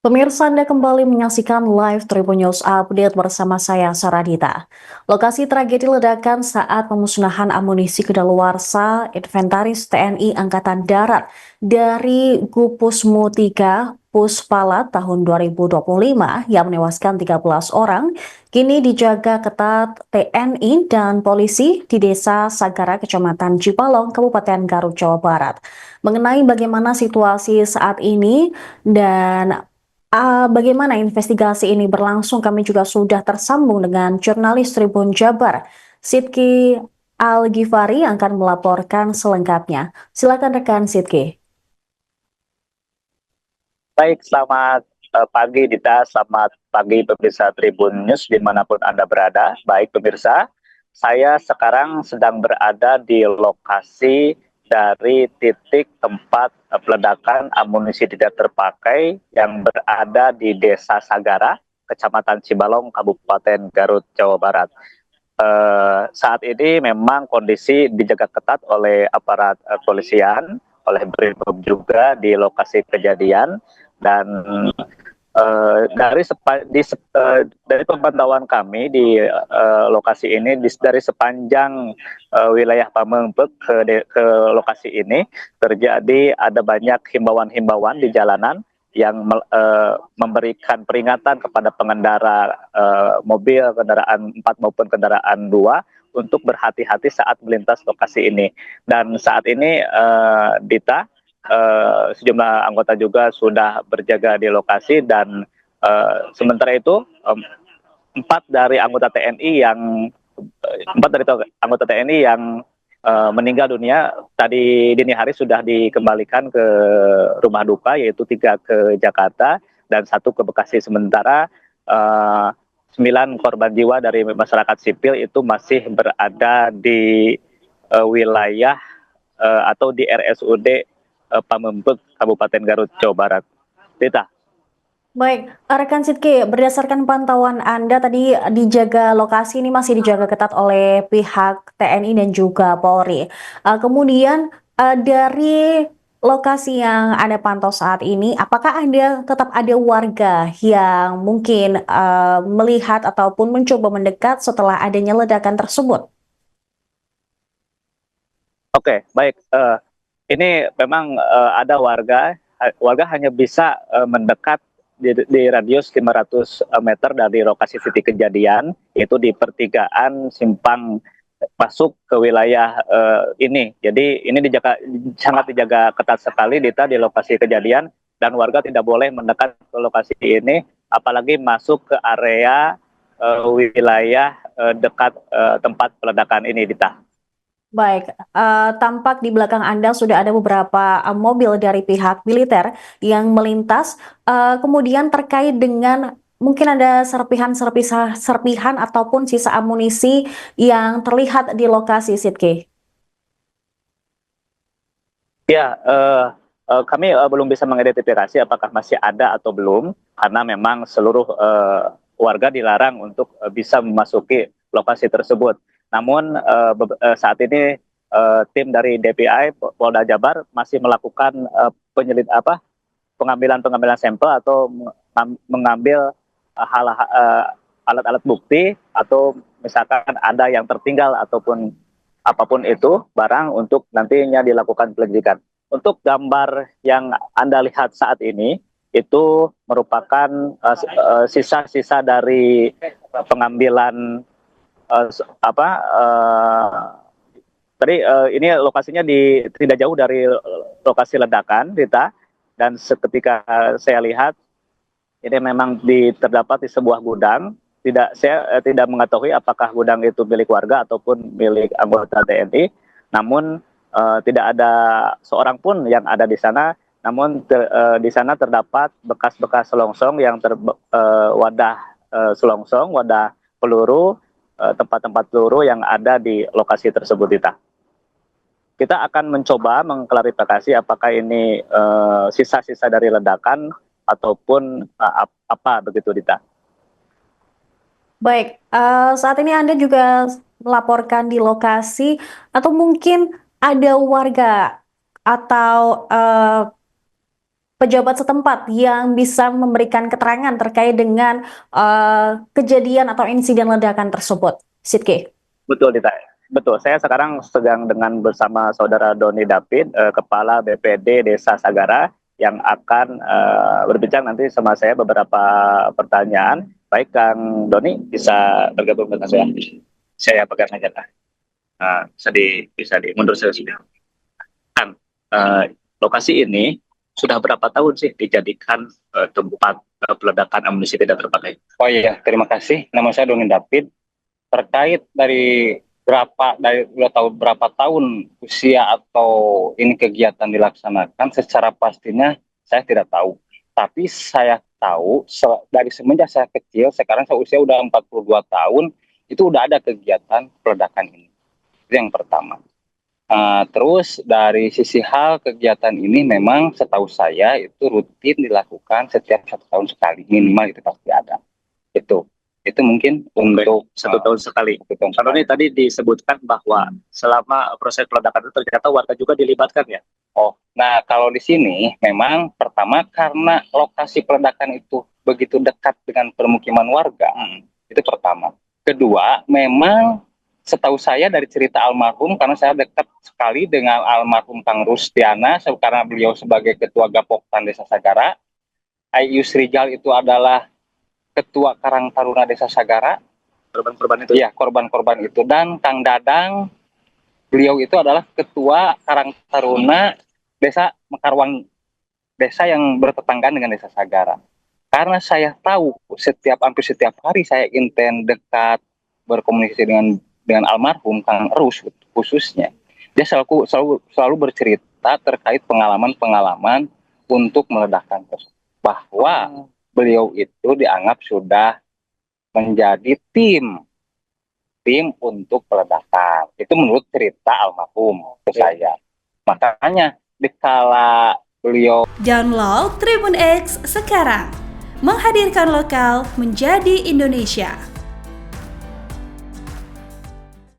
Pemirsa, Anda kembali menyaksikan live Tribun News Update bersama saya, Saradita. Lokasi tragedi ledakan saat pemusnahan amunisi kedaluarsa inventaris TNI Angkatan Darat dari Gupusmu 3 Puspala tahun 2025 yang menewaskan 13 orang, kini dijaga ketat TNI dan polisi di Desa Sagara, Kecamatan Cipalong, Kabupaten Garut, Jawa Barat. Mengenai bagaimana situasi saat ini dan bagaimana investigasi ini berlangsung, kami juga sudah tersambung dengan jurnalis Tribun Jabar, Sidki Al-Ghifari yang akan melaporkan selengkapnya. Silakan rekan Sidki. Baik, selamat pagi Dita, selamat pagi pemirsa Tribun News dimanapun Anda berada. Baik pemirsa, saya sekarang sedang berada di lokasi dari titik tempat peledakan amunisi tidak terpakai yang berada di Desa Sagara, Kecamatan Cibalong, Kabupaten Garut, Jawa Barat. Saat ini memang kondisi dijaga ketat oleh aparat polisian, oleh Brimob juga di lokasi kejadian, dan dari pemantauan kami di lokasi ini, dari sepanjang wilayah Pamengpeuk ke lokasi ini terjadi ada banyak himbauan-himbauan di jalanan yang memberikan peringatan kepada pengendara mobil, kendaraan 4 maupun kendaraan 2 untuk berhati-hati saat melintas lokasi ini. Dan saat ini Dita, sejumlah anggota juga sudah berjaga di lokasi, dan sementara itu 4 dari anggota TNI yang meninggal dunia tadi dini hari sudah dikembalikan ke rumah duka, yaitu 3 ke Jakarta dan 1 ke Bekasi. Sementara 9 korban jiwa dari masyarakat sipil itu masih berada di wilayah atau di RSUD Pamengpeuk, Kabupaten Garut, Jawa Barat. Tita. Baik, rekan Sidki, berdasarkan pantauan Anda tadi dijaga lokasi ini masih dijaga ketat oleh pihak TNI dan juga Polri. Kemudian dari lokasi yang Anda pantau saat ini, apakah Anda tetap ada warga yang mungkin melihat ataupun mencoba mendekat setelah adanya ledakan tersebut? Oke, baik. Ini memang ada warga hanya bisa mendekat di radius 500 meter dari lokasi titik kejadian, yaitu di pertigaan simpang masuk ke wilayah ini. Jadi ini sangat dijaga ketat sekali Dita di lokasi kejadian, dan warga tidak boleh mendekat ke lokasi ini, apalagi masuk ke area wilayah dekat tempat peledakan ini, Dita. Baik, tampak di belakang Anda sudah ada beberapa mobil dari pihak militer yang melintas. Kemudian terkait dengan mungkin ada serpihan ataupun sisa amunisi yang terlihat di lokasi, Sidki. Ya, kami belum bisa mengidentifikasi apakah masih ada atau belum, karena memang seluruh warga dilarang untuk bisa memasuki lokasi tersebut. Namun saat ini tim dari DPI Polda Jabar masih melakukan pengambilan sampel atau mengambil alat-alat bukti, atau misalkan ada yang tertinggal ataupun apapun itu barang untuk nantinya dilakukan penyelidikan. Untuk gambar yang Anda lihat saat ini itu merupakan sisa-sisa dari pengambilan tadi ini lokasinya tidak jauh dari lokasi ledakan, Rita. Dan seketika saya lihat ini memang terdapat di sebuah gudang. Saya tidak mengetahui apakah gudang itu milik warga ataupun milik anggota TNI. Namun tidak ada seorang pun yang ada di sana. Namun di sana terdapat bekas-bekas selongsong yang wadah selongsong, wadah peluru, tempat-tempat peluru yang ada di lokasi tersebut, Dita. Kita akan mencoba mengklarifikasi apakah ini sisa-sisa dari ledakan ataupun apa begitu, Dita. Baik, saat ini Anda juga melaporkan di lokasi atau mungkin ada warga atau pejabat setempat yang bisa memberikan keterangan terkait dengan kejadian atau insiden ledakan tersebut. Sidki. Betul, Dita. Betul, saya sekarang sedang bersama Saudara Doni David, Kepala BPD Desa Sagara, yang akan berbincang nanti sama saya beberapa pertanyaan. Baik, Kang Doni, bisa bergabung dengan saya. Saya pegang aja, Kang. Bisa mundur saya sudah. Kang, lokasi ini sudah berapa tahun sih dijadikan tempat peledakan amunisi tidak terpakai? Oh iya, terima kasih. Nama saya Doni David. Terkait dari udah tahu berapa tahun usia atau ini kegiatan dilaksanakan, secara pastinya saya tidak tahu. Tapi saya tahu dari semenjak saya kecil, sekarang saya usia udah 42 tahun, itu udah ada kegiatan peledakan ini. Itu yang pertama. Terus dari sisi hal kegiatan ini memang setahu saya itu rutin dilakukan setiap 1 tahun sekali, minimal itu pasti ada. Itu mungkin untuk 1 tahun sekali. Kalau ini tadi disebutkan bahwa selama proses peledakan itu ternyata warga juga dilibatkan ya? Oh, nah kalau di sini memang pertama karena lokasi peledakan itu begitu dekat dengan permukiman warga, itu pertama. Kedua, memang setahu saya dari cerita almarhum, karena saya dekat sekali dengan almarhum Kang Rusdiana, karena beliau sebagai Ketua Gapoktan Desa Sagara, Ayus Rijal itu adalah Ketua Karang Taruna Desa Sagara, korban-korban itu. Iya, korban-korban itu. Dan Kang Dadang, beliau itu adalah Ketua Karang Taruna Desa Mekarwangi, desa yang bertetanggaan dengan Desa Sagara. Karena saya tahu hampir setiap hari saya inten dekat berkomunikasi dengan almarhum Kang Rus khususnya. Dia selalu bercerita terkait pengalaman-pengalaman untuk meledakkan tersebut. Bahwa beliau itu dianggap sudah menjadi tim untuk peledakan. Itu menurut cerita almarhum ke saya. Makanya dikala beliau download Tribun X sekarang, menghadirkan lokal menjadi Indonesia.